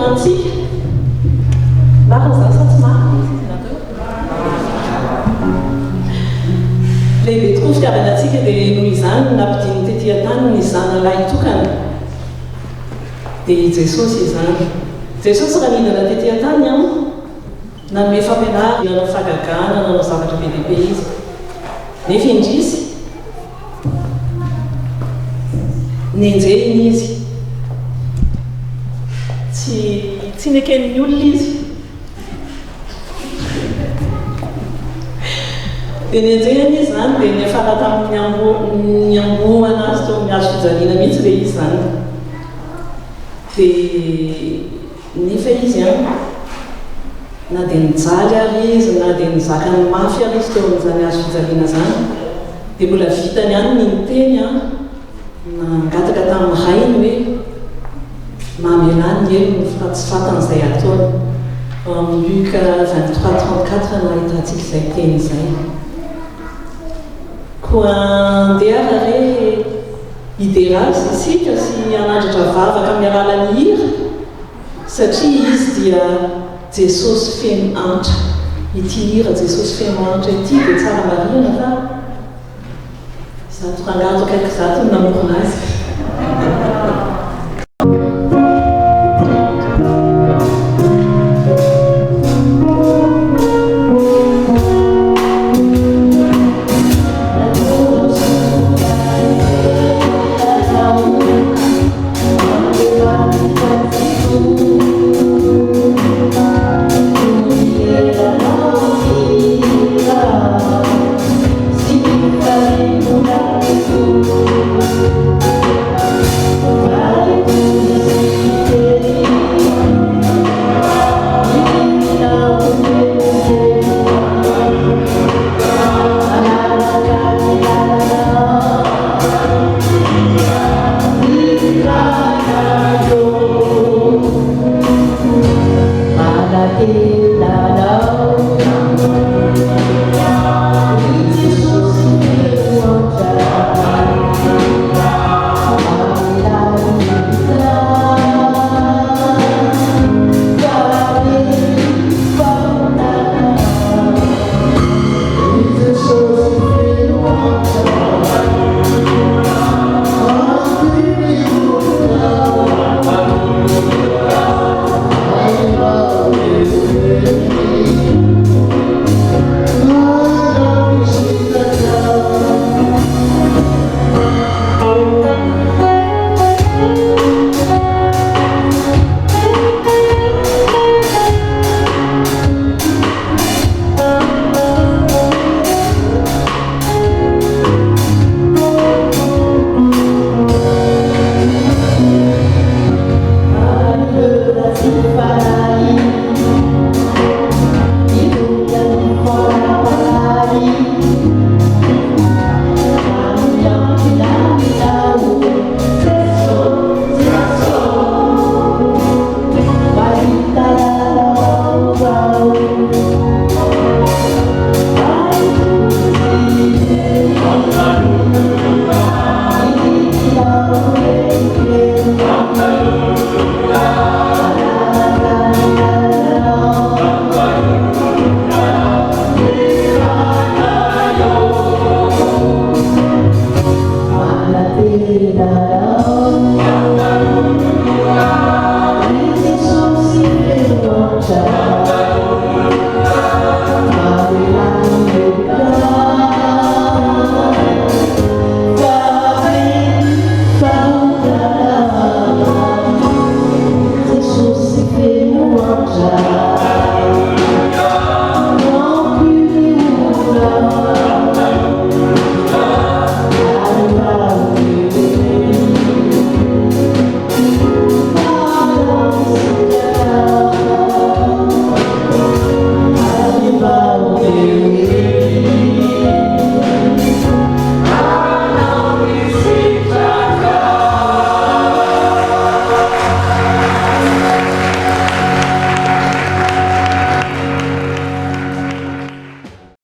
antsika marina zany sa tsy marina izy natao lehibe tokoa fitiavana antsika dia noho izany nampidiny tetỳ an-tany ny zanalahy tokana dia jesosy izany jesosy raha nidana tetỳ an-tany a nanome fampianary nanao fagagana nanao zavatra be lehibe izy nefa indrisy nenjeny izy tsy neken'ny olona izy dia nenjeny izy zany dia niafara tamin'ny amboana azy tao mihazo fijaliana mihitsy le izy zany dia nefa izy a na dia nijaly ary izy na dia nizaka ny mafy ary izy teo amin'izany azo fijaliana zany dia mbola vitany any ny miteny a nangataka tamin'ny rainy hoe mamelany elo ny tsy fatan'izay ataony amin'ny Luc 23:34 no ahitantsika izay teny izay koa andeha re idérazy isika sy anandratra vavaka amin'ny alalan'ny hira satria izy dia Jesosy feno antra ity hira Jesosy feno antra ity dia tsara marina fa zato rangato akaiky zato namorona azy